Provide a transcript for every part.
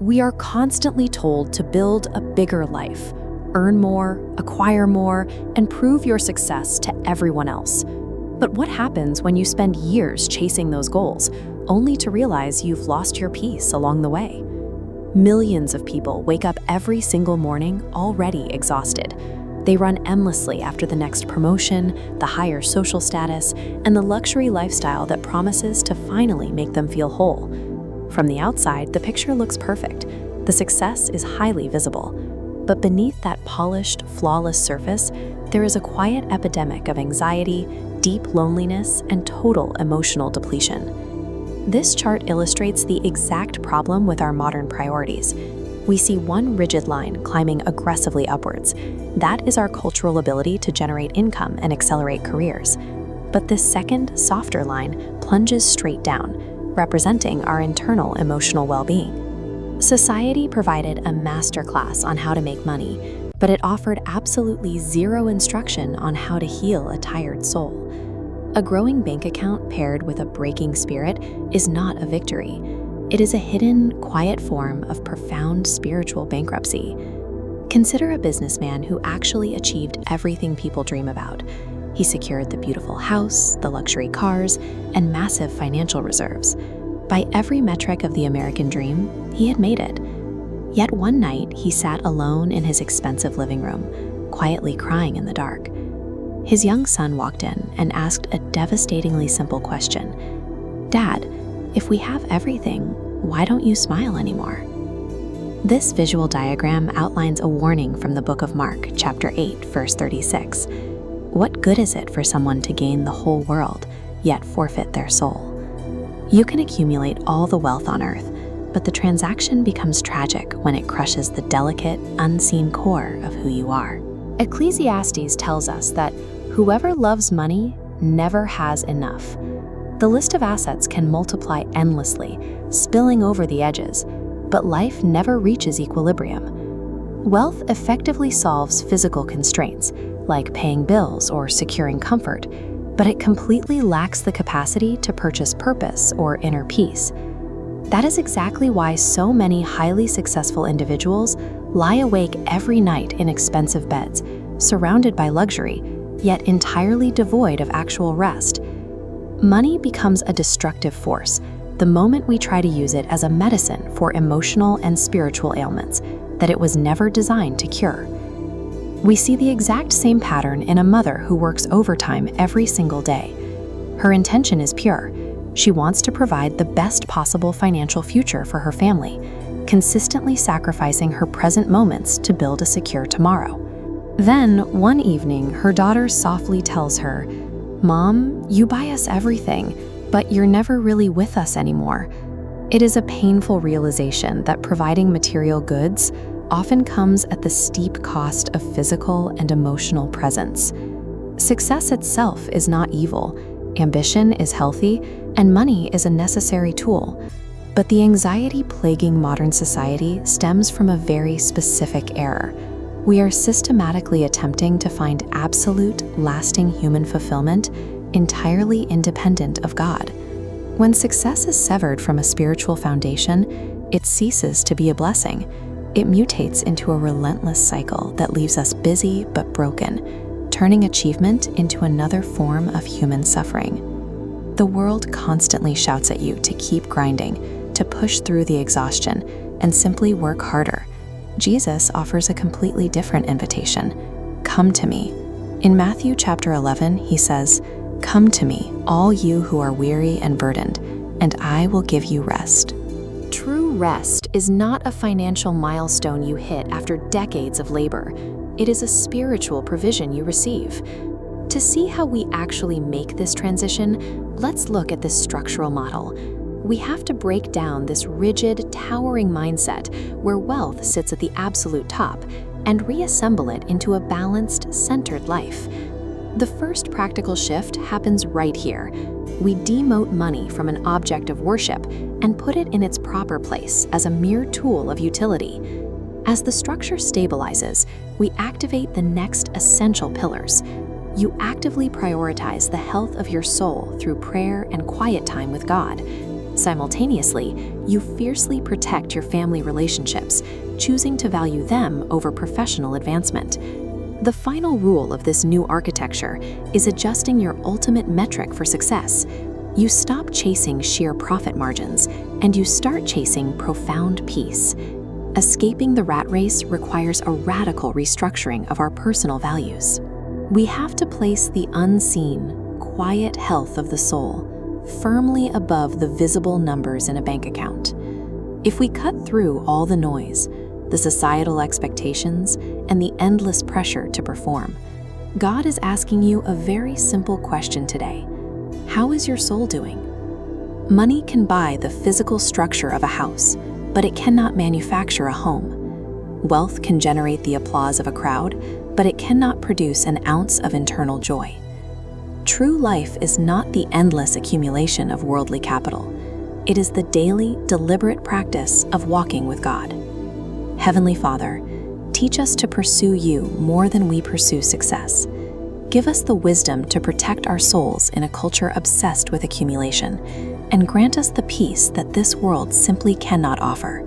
We are constantly told to build a bigger life, earn more, acquire more, and prove your success to everyone else. But what happens when you spend years chasing those goals, only to realize you've lost your peace along the way? Millions of people wake up every single morning already exhausted. They run endlessly after the next promotion, the higher social status, and the luxury lifestyle that promises to finally make them feel whole. From the outside, the picture looks perfect. The success is highly visible. But beneath that polished, flawless surface, there is a quiet epidemic of anxiety, deep loneliness, and total emotional depletion. This chart illustrates the exact problem with our modern priorities. We see one rigid line climbing aggressively upwards. That is our cultural ability to generate income and accelerate careers. But this second, softer line plunges straight down, representing our internal emotional well-being. Society provided a masterclass on how to make money, but it offered absolutely zero instruction on how to heal a tired soul. A growing bank account paired with a breaking spirit is not a victory. It is a hidden, quiet form of profound spiritual bankruptcy. Consider a businessman who actually achieved everything people dream about. He secured the beautiful house, the luxury cars, and massive financial reserves. By every metric of the American dream, he had made it. Yet one night, he sat alone in his expensive living room, quietly crying in the dark. His young son walked in and asked a devastatingly simple question. "Dad, if we have everything, why don't you smile anymore?" This visual diagram outlines a warning from the book of Mark, chapter 8, verse 36. What good is it for someone to gain the whole world, yet forfeit their soul? You can accumulate all the wealth on earth, but the transaction becomes tragic when it crushes the delicate, unseen core of who you are. Ecclesiastes tells us that whoever loves money never has enough. The list of assets can multiply endlessly, spilling over the edges, but life never reaches equilibrium. Wealth effectively solves physical constraints, like paying bills or securing comfort, but it completely lacks the capacity to purchase purpose or inner peace. That is exactly why so many highly successful individuals lie awake every night in expensive beds, surrounded by luxury, yet entirely devoid of actual rest. Money becomes a destructive force the moment we try to use it as a medicine for emotional and spiritual ailments that it was never designed to cure. We see the exact same pattern in a mother who works overtime every single day. Her intention is pure. She wants to provide the best possible financial future for her family, consistently sacrificing her present moments to build a secure tomorrow. Then, one evening, her daughter softly tells her, "Mom, you buy us everything, but you're never really with us anymore." It is a painful realization that providing material goods often comes at the steep cost of physical and emotional presence. Success itself is not evil, ambition is healthy, and money is a necessary tool. But the anxiety plaguing modern society stems from a very specific error. We are systematically attempting to find absolute, lasting human fulfillment entirely independent of God. When success is severed from a spiritual foundation, it ceases to be a blessing. It mutates into a relentless cycle that leaves us busy but broken, turning achievement into another form of human suffering. The world constantly shouts at you to keep grinding, to push through the exhaustion, and simply work harder. Jesus offers a completely different invitation. Come to me. In Matthew chapter 11, he says, "Come to me, all you who are weary and burdened, and I will give you rest." True rest is not a financial milestone you hit after decades of labor. It is a spiritual provision you receive. To see how we actually make this transition, let's look at this structural model. We have to break down this rigid, towering mindset where wealth sits at the absolute top and reassemble it into a balanced, centered life. The first practical shift happens right here. We demote money from an object of worship and put it in its proper place as a mere tool of utility. As the structure stabilizes, we activate the next essential pillars. You actively prioritize the health of your soul through prayer and quiet time with God. Simultaneously, you fiercely protect your family relationships, choosing to value them over professional advancement. The final rule of this new architecture is adjusting your ultimate metric for success. You stop chasing sheer profit margins, and you start chasing profound peace. Escaping the rat race requires a radical restructuring of our personal values. We have to place the unseen, quiet health of the soul firmly above the visible numbers in a bank account. If we cut through all the noise, the societal expectations, and the endless pressure to perform, God is asking you a very simple question today. How is your soul doing? Money can buy the physical structure of a house, but it cannot manufacture a home. Wealth can generate the applause of a crowd, but it cannot produce an ounce of internal joy. True life is not the endless accumulation of worldly capital. It is the daily, deliberate practice of walking with God. Heavenly Father, teach us to pursue you more than we pursue success. Give us the wisdom to protect our souls in a culture obsessed with accumulation, and grant us the peace that this world simply cannot offer.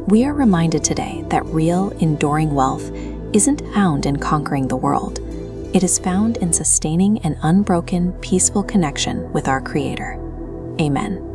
We are reminded today that real, enduring wealth isn't found in conquering the world. It is found in sustaining an unbroken, peaceful connection with our Creator. Amen.